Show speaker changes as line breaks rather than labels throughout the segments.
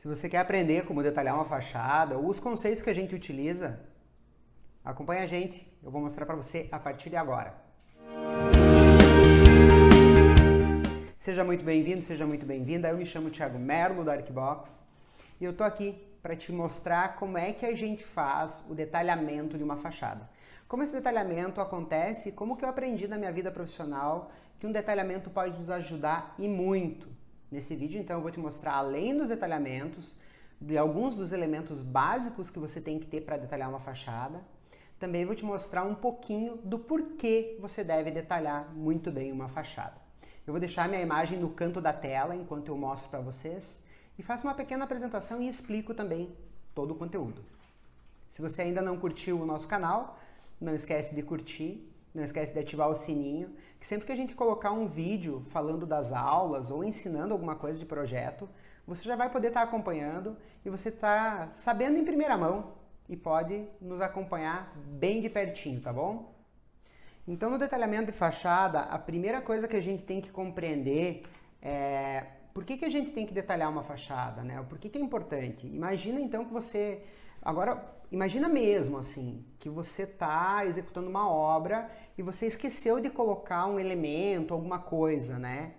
Se você quer aprender como detalhar uma fachada ou os conceitos que a gente utiliza, acompanha a gente, eu vou mostrar para você a partir de agora. Seja muito bem-vindo, seja muito bem-vinda. Eu me chamo Thiago Merlo da Arquibox e eu tô aqui para te mostrar como é que a gente faz o detalhamento de uma fachada. Como esse detalhamento acontece, como que eu aprendi na minha vida profissional que um detalhamento pode nos ajudar e muito. Nesse vídeo, então, eu vou te mostrar, além dos detalhamentos, de alguns dos elementos básicos que você tem que ter para detalhar uma fachada. Também vou te mostrar um pouquinho do porquê você deve detalhar muito bem uma fachada. Eu vou deixar minha imagem no canto da tela enquanto eu mostro para vocês e faço uma pequena apresentação e explico também todo o conteúdo. Se você ainda não curtiu o nosso canal, não esquece de curtir. Não esquece de ativar o sininho, que sempre que a gente colocar um vídeo falando das aulas ou ensinando alguma coisa de projeto, você já vai poder estar acompanhando e você está sabendo em primeira mão e pode nos acompanhar bem de pertinho, tá bom? Então, no detalhamento de fachada, a primeira coisa que a gente tem que compreender é por que a gente tem que detalhar uma fachada, né? Por que é importante? Imagina então que você... Agora, imagina mesmo assim, que você está executando uma obra e você esqueceu de colocar um elemento, alguma coisa, né?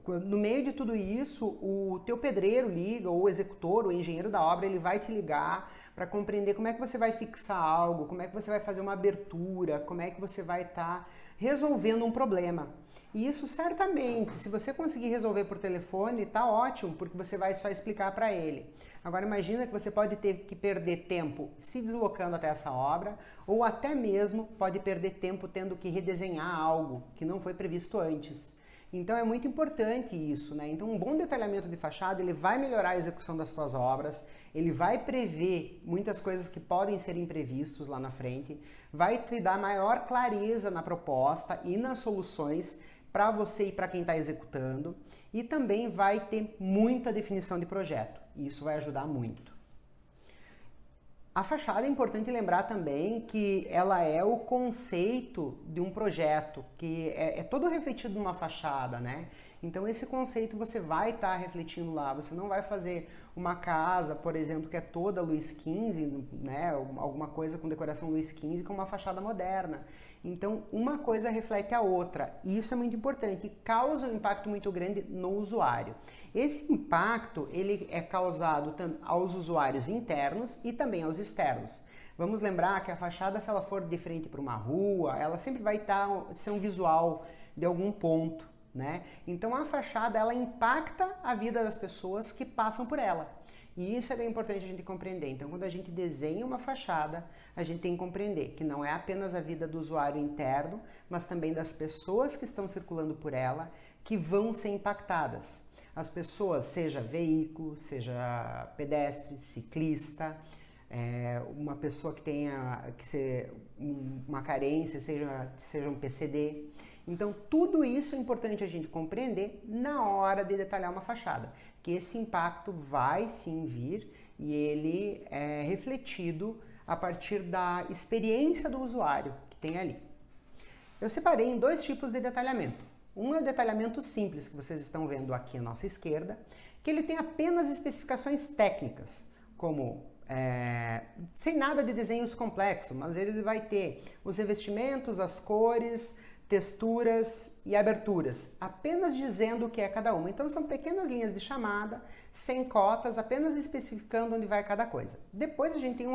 No meio de tudo isso, o teu pedreiro liga, ou o executor, o engenheiro da obra, ele vai te ligar para compreender como é que você vai fixar algo, como é que você vai fazer uma abertura, como é que você vai estar resolvendo um problema. E isso certamente, se você conseguir resolver por telefone, tá ótimo, porque você vai só explicar para ele. Agora imagina que você pode ter que perder tempo se deslocando até essa obra, ou até mesmo pode perder tempo tendo que redesenhar algo que não foi previsto antes. Então é muito importante isso, né? Então um bom detalhamento de fachada, ele vai melhorar a execução das suas obras, ele vai prever muitas coisas que podem ser imprevistos lá na frente, vai te dar maior clareza na proposta e nas soluções para você e para quem está executando, e também vai ter muita definição de projeto, e isso vai ajudar muito. A fachada é importante lembrar também que ela é o conceito de um projeto, que é todo refletido numa fachada, né? Então esse conceito você vai estar refletindo lá, você não vai fazer uma casa, por exemplo, que é toda Luís XV, né? Alguma coisa com decoração Luís XV com uma fachada moderna. Então uma coisa reflete a outra, e isso é muito importante, causa um impacto muito grande no usuário. Esse impacto ele é causado aos usuários internos e também aos externos. Vamos lembrar que a fachada, se ela for de frente para uma rua, ela sempre vai ser um visual de algum ponto, né? Então a fachada ela impacta a vida das pessoas que passam por ela. E isso é bem importante a gente compreender. Então, quando a gente desenha uma fachada, a gente tem que compreender que não é apenas a vida do usuário interno, mas também das pessoas que estão circulando por ela, que vão ser impactadas. As pessoas, seja veículo, seja pedestre, ciclista, uma pessoa que tenha que ser uma carência, seja um PCD. Então, tudo isso é importante a gente compreender na hora de detalhar uma fachada, que esse impacto vai sim vir e ele é refletido a partir da experiência do usuário que tem ali. Eu separei em dois tipos de detalhamento. Um é o detalhamento simples, que vocês estão vendo aqui à nossa esquerda, que ele tem apenas especificações técnicas, como sem nada de desenhos complexos, mas ele vai ter os revestimentos, as cores, texturas e aberturas, apenas dizendo o que é cada uma. Então são pequenas linhas de chamada, sem cotas, apenas especificando onde vai cada coisa. Depois a gente tem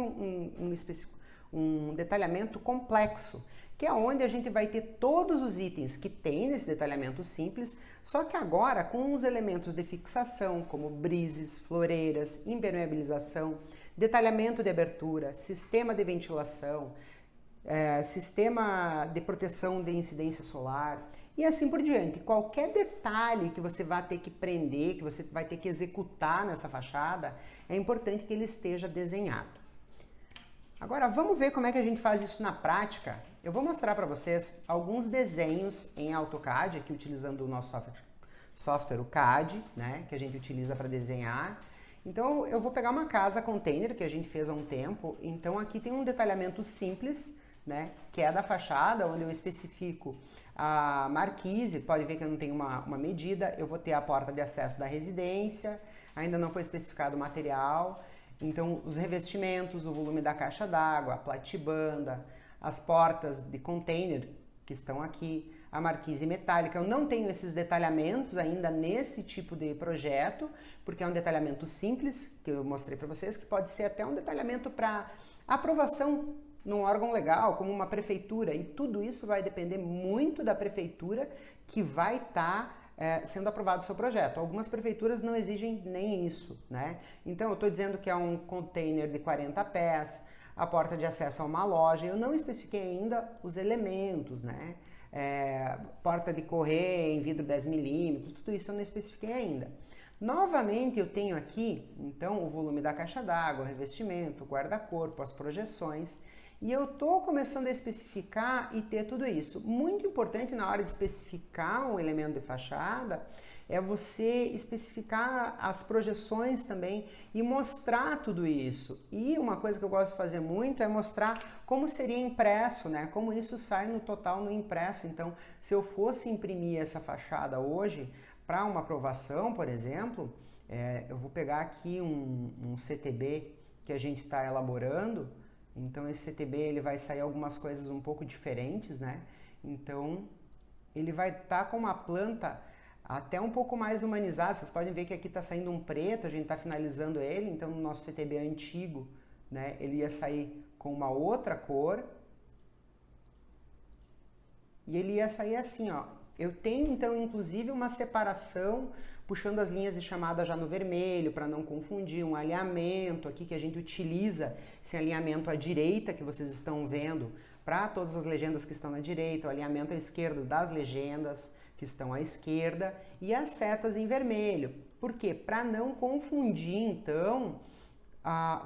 um detalhamento complexo, que é onde a gente vai ter todos os itens que tem nesse detalhamento simples, só que agora com os elementos de fixação, como brises, floreiras, impermeabilização, detalhamento de abertura, sistema de ventilação, sistema de proteção de incidência solar e assim por diante. Qualquer detalhe que você vai ter que prender, que você vai ter que executar nessa fachada, é importante que ele esteja desenhado. Agora vamos ver como é que a gente faz isso na prática. Eu vou mostrar para vocês alguns desenhos em AutoCAD, aqui utilizando o nosso software, o CAD, né, que a gente utiliza para desenhar. Então eu vou pegar uma casa container que a gente fez há um tempo. Então aqui tem um detalhamento simples, né, que é da fachada, onde eu especifico A marquise, pode ver que eu não tenho uma medida, eu vou ter a porta de acesso da residência, ainda não foi especificado o material, então os revestimentos, o volume da caixa d'água, a platibanda, as portas de container que estão aqui, a marquise metálica. Eu não tenho esses detalhamentos ainda nesse tipo de projeto, porque é um detalhamento simples, que eu mostrei para vocês, que pode ser até um detalhamento para aprovação num órgão legal, como uma prefeitura, e tudo isso vai depender muito da prefeitura que vai estar sendo aprovado o seu projeto. Algumas prefeituras não exigem nem isso, né? Então eu estou dizendo que é um container de 40 pés, a porta de acesso a uma loja, eu não especifiquei ainda os elementos, né? Porta de correr em vidro 10 milímetros, tudo isso eu não especifiquei ainda. Novamente eu tenho aqui, então, o volume da caixa d'água, o revestimento, o guarda-corpo, as projeções, e eu estou começando a especificar e ter tudo isso. Muito importante na hora de especificar um elemento de fachada é você especificar as projeções também e mostrar tudo isso. E uma coisa que eu gosto de fazer muito é mostrar como seria impresso, né? Como isso sai no total no impresso. Então, se eu fosse imprimir essa fachada hoje para uma aprovação, por exemplo, eu vou pegar aqui um CTB que a gente está elaborando. Então esse CTB ele vai sair algumas coisas um pouco diferentes, né? Então ele vai estar com uma planta até um pouco mais humanizada. Vocês podem ver que aqui está saindo um preto, a gente está finalizando ele. Então no nosso CTB antigo, né, ele ia sair com uma outra cor. E ele ia sair assim, ó. Eu tenho então inclusive uma separação puxando as linhas de chamada já no vermelho, para não confundir, um alinhamento aqui que a gente utiliza, esse alinhamento à direita que vocês estão vendo, para todas as legendas que estão na direita, o alinhamento à esquerda das legendas que estão à esquerda, e as setas em vermelho. Por quê? Para não confundir, então,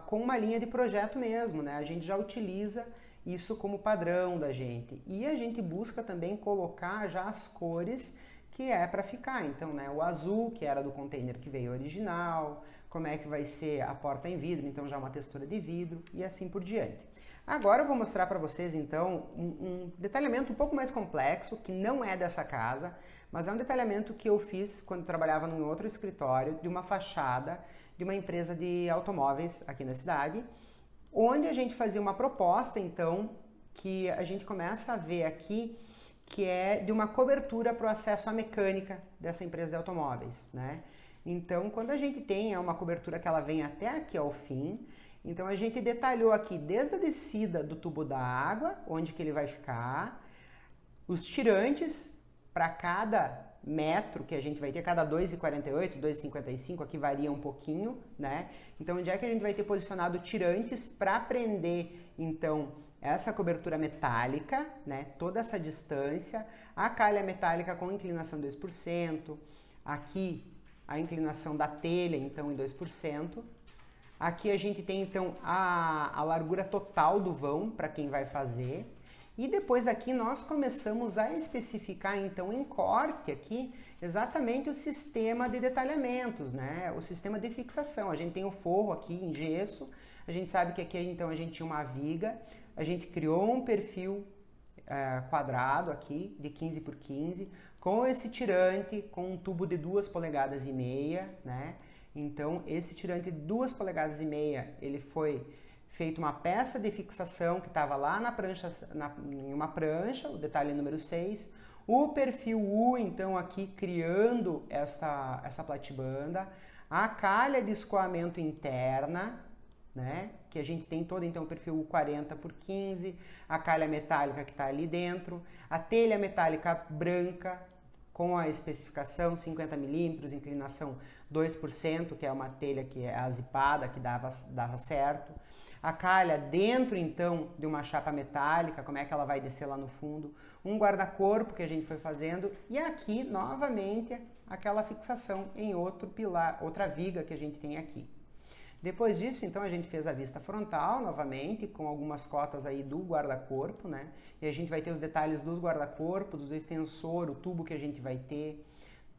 com uma linha de projeto mesmo, né? A gente já utiliza isso como padrão da gente. E a gente busca também colocar já as cores que é para ficar. Então, né, o azul, que era do container que veio original, como é que vai ser a porta em vidro, então já uma textura de vidro e assim por diante. Agora eu vou mostrar para vocês, então, um detalhamento um pouco mais complexo, que não é dessa casa, mas é um detalhamento que eu fiz quando trabalhava num outro escritório, de uma fachada de uma empresa de automóveis aqui na cidade, onde a gente fazia uma proposta, então, que a gente começa a ver aqui, que é de uma cobertura para o acesso à mecânica dessa empresa de automóveis, né? Então, quando a gente tem uma cobertura que ela vem até aqui ao fim, então a gente detalhou aqui desde a descida do tubo da água, onde que ele vai ficar, os tirantes para cada metro que a gente vai ter, cada 2,48, 2,55, aqui varia um pouquinho, né? Então, onde é que a gente vai ter posicionado tirantes para prender, então, essa cobertura metálica, né, toda essa distância, a calha metálica com inclinação 2%, aqui a inclinação da telha, então, em 2%. Aqui a gente tem, então, a largura total do vão para quem vai fazer. E depois aqui nós começamos a especificar, então, em corte aqui, exatamente o sistema de detalhamentos, né, o sistema de fixação. A gente tem o forro aqui em gesso, a gente sabe que aqui, então, a gente tinha uma viga. A gente criou um perfil quadrado aqui, de 15 por 15, com esse tirante, com um tubo de 2,5 polegadas, né? Então, esse tirante de 2,5 polegadas, ele foi feito uma peça de fixação que estava lá na prancha, em uma prancha, o detalhe número 6. O perfil U, então, aqui criando essa platibanda. A calha de escoamento interna, né? Que a gente tem todo, então, o perfil 40 por 15, a calha metálica que está ali dentro, a telha metálica branca com a especificação 50 milímetros, inclinação 2%, que é uma telha que é azipada, que dava certo. A calha dentro, então, de uma chapa metálica, como é que ela vai descer lá no fundo. Um guarda-corpo que a gente foi fazendo. E aqui, novamente, aquela fixação em outro pilar, outra viga que a gente tem aqui. Depois disso, então, a gente fez a vista frontal, novamente, com algumas cotas aí do guarda-corpo, né? E a gente vai ter os detalhes dos guarda-corpos, do extensor, o tubo que a gente vai ter,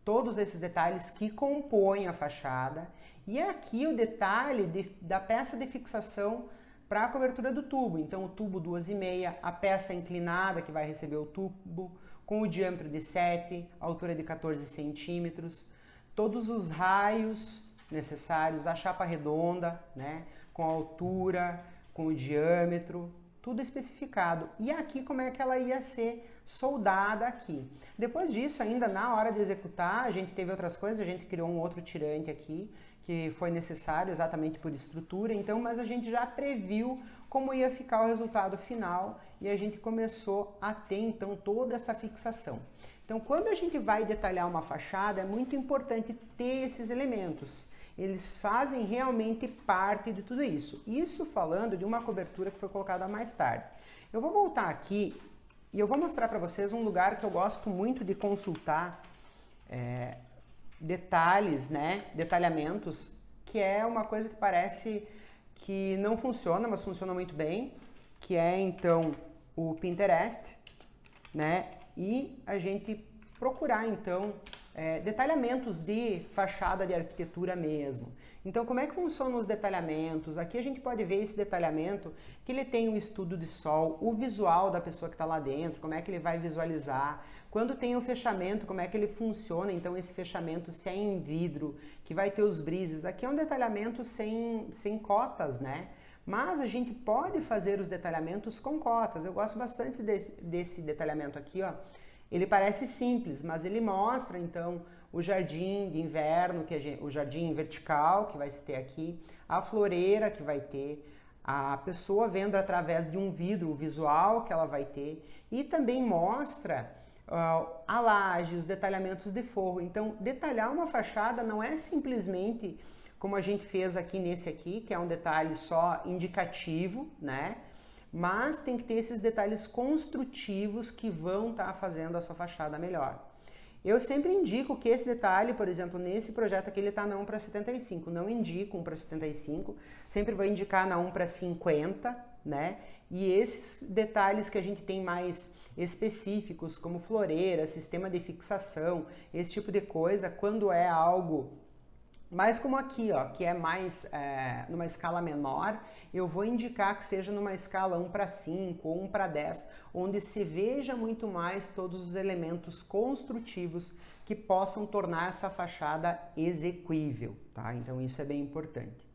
todos esses detalhes que compõem a fachada. E aqui o detalhe da peça de fixação para a cobertura do tubo. Então, o tubo 2,5, a peça inclinada que vai receber o tubo, com o diâmetro de 7, altura de 14 centímetros, todos os raios necessários, a chapa redonda, né, com a altura, com o diâmetro, tudo especificado. E aqui como é que ela ia ser soldada aqui. Depois disso, ainda na hora de executar, a gente teve outras coisas, a gente criou um outro tirante aqui, que foi necessário exatamente por estrutura, então, mas a gente já previu como ia ficar o resultado final e a gente começou a ter então toda essa fixação. Então, quando a gente vai detalhar uma fachada, é muito importante ter esses elementos. Eles fazem realmente parte de tudo isso. Isso falando de uma cobertura que foi colocada mais tarde. Eu vou voltar aqui e eu vou mostrar para vocês um lugar que eu gosto muito de consultar detalhes, né, detalhamentos, que é uma coisa que parece que não funciona, mas funciona muito bem, que é então o Pinterest, né, e a gente procurar então detalhamentos de fachada de arquitetura mesmo. Então, como é que funcionam os detalhamentos? Aqui a gente pode ver esse detalhamento, que ele tem um estudo de sol, o visual da pessoa que está lá dentro, como é que ele vai visualizar. Quando tem o fechamento, como é que ele funciona, então esse fechamento, se é em vidro, que vai ter os brises. Aqui é um detalhamento sem cotas, né? Mas a gente pode fazer os detalhamentos com cotas. Eu gosto bastante desse detalhamento aqui, ó. Ele parece simples, mas ele mostra, então, o jardim de inverno, o jardim vertical que vai se ter aqui, a floreira que vai ter, a pessoa vendo através de um vidro o visual que ela vai ter, e também mostra a laje, os detalhamentos de forro. Então, detalhar uma fachada não é simplesmente como a gente fez aqui nesse aqui, que é um detalhe só indicativo, né? Mas tem que ter esses detalhes construtivos que vão estar fazendo a sua fachada melhor. Eu sempre indico que esse detalhe, por exemplo, nesse projeto aqui, ele está na 1:75. Não indico 1:75, sempre vou indicar na 1:50, né? E esses detalhes que a gente tem mais específicos, como floreira, sistema de fixação, esse tipo de coisa, quando é algo mais como aqui, ó, que é mais numa escala menor, eu vou indicar que seja numa escala 1:5 ou 1:10, onde se veja muito mais todos os elementos construtivos que possam tornar essa fachada exequível, tá? Então isso é bem importante.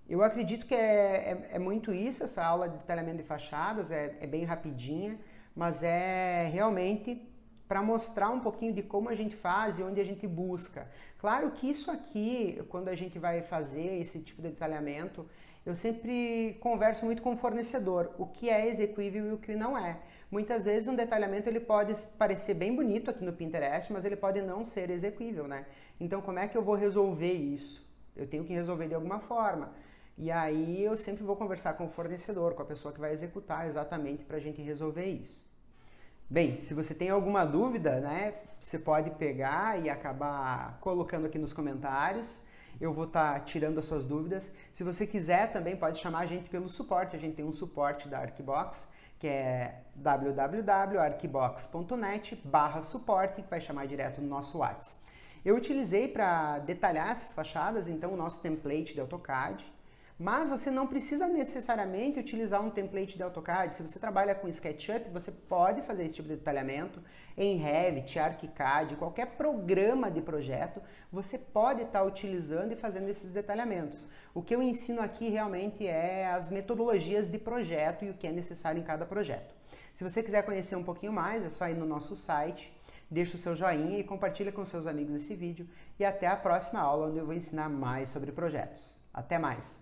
Eu acredito que é muito isso, essa aula de detalhamento de fachadas, é bem rapidinha, mas é realmente para mostrar um pouquinho de como a gente faz e onde a gente busca. Claro que isso aqui, quando a gente vai fazer esse tipo de detalhamento, eu sempre converso muito com o fornecedor, o que é exequível e o que não é. Muitas vezes um detalhamento ele pode parecer bem bonito aqui no Pinterest, mas ele pode não ser exequível, né? Então como é que eu vou resolver isso? Eu tenho que resolver de alguma forma. E aí eu sempre vou conversar com o fornecedor, com a pessoa que vai executar exatamente para a gente resolver isso. Bem, se você tem alguma dúvida, né, você pode pegar e acabar colocando aqui nos comentários. Eu vou estar tirando as suas dúvidas. Se você quiser também pode chamar a gente pelo suporte. A gente tem um suporte da Arquibox, que é www.arquibox.net/suporte, que vai chamar direto no nosso WhatsApp. Eu utilizei para detalhar essas fachadas, então, o nosso template de AutoCAD. Mas você não precisa necessariamente utilizar um template de AutoCAD. Se você trabalha com SketchUp, você pode fazer esse tipo de detalhamento em Revit, ArchiCAD, qualquer programa de projeto, você pode estar utilizando e fazendo esses detalhamentos. O que eu ensino aqui realmente é as metodologias de projeto e o que é necessário em cada projeto. Se você quiser conhecer um pouquinho mais, é só ir no nosso site, deixa o seu joinha e compartilha com seus amigos esse vídeo. E até a próxima aula, onde eu vou ensinar mais sobre projetos. Até mais!